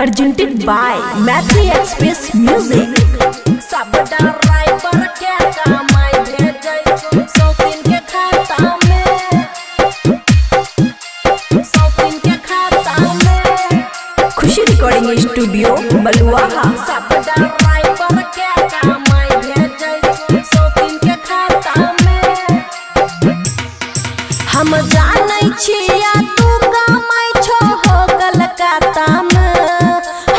presented by Matri Express Music. सब driver के कमाई भेजै छो शौकीन के खाता में, शौकीन के खाता में। खुशी रिकॉर्डिंग स्टूडियो बलुआहा। सब ड्राइवर के कमाई भेजै छो शौकीन के खाता में। हम जानै छिया तू कमाई छो हो कलकत्ता में,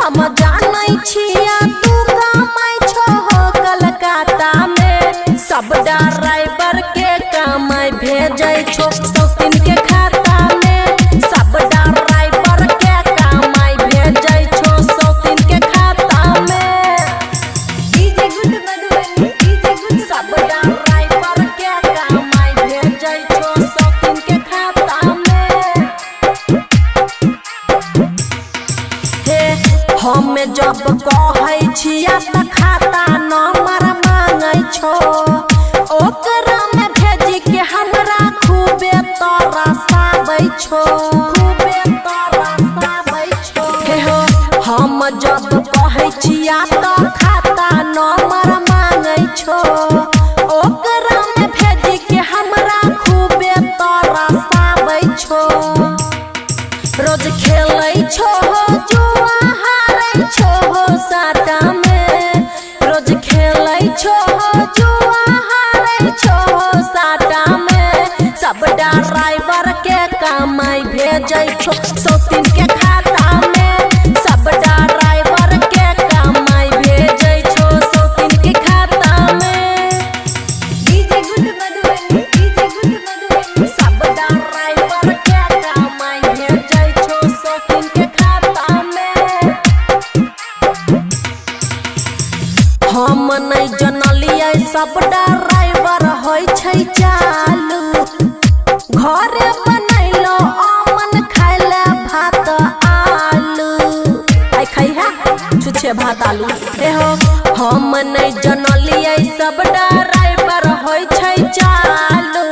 हम जानै छिया तू कमाई छो हो कलकत्ता में। सब ड्राइवर के कमाई भेजै छो शौकीन के खाता में, सब ड्राइवर के कमाई भेजै छो शौकीन के खाता में। DJ good Madhubani, DJ good. सब ड्राइवर के कमाई भेजै छो शौकीन के खाता में। हे हम जब कहै छिया त खाता नंबर मांगै छो, ओकरा में भेजी के हमरा खूबे तरसाबै छो, खूबे तरसाबै छो। हे हो हम जब कहै छिया त खाता नंबर मांगै छो, ओकरा में भेजी के हमरा खूबे तरसाबै छो। रोज खेलै छो जुआ हारै छो साटा में, रोज खेलै छो जुआ हारै छो साटा में। सब ड्राइवर के कमाई भेजै छो शौकीन के खाता में, सब ड्राइवर के कमाई भेजै छो शौकीन के खाता में। DJ good Madhubani, DJ good Madhubani. सब ड्राइवर के कमाई भेजै छो शौकीन के खाता में। हम नहीं जनलियै सब ड्राइवर होइ छै चालू, घरे बनैलो अमन खाइले भात आलू। आई खैहा छुछे भात आलू। हे हो हम नहीं जनलियै सब ड्राइवर होइ छै चालू,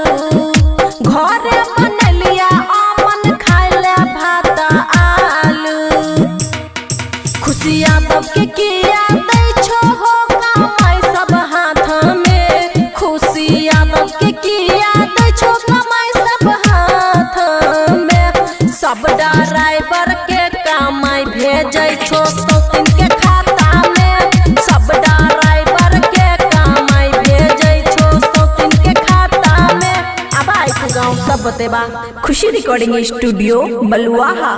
घरे बनलिया अमन खाइले भात आलू। खुशी यादव के किया दै छो हो कमाई सब हाथ में, खुशी यादव के किया दै छो कमाई सब हाथ में। सब ड्राइवर के कमाई भेजै छो शौकीन के खाता में, सब ड्राइवर के कमाई भेजै छो शौकीन के खाता में। अब आई गाँव सब बतेबा। खुशी रिकॉर्डिंग स्टूडियो बलुआहा।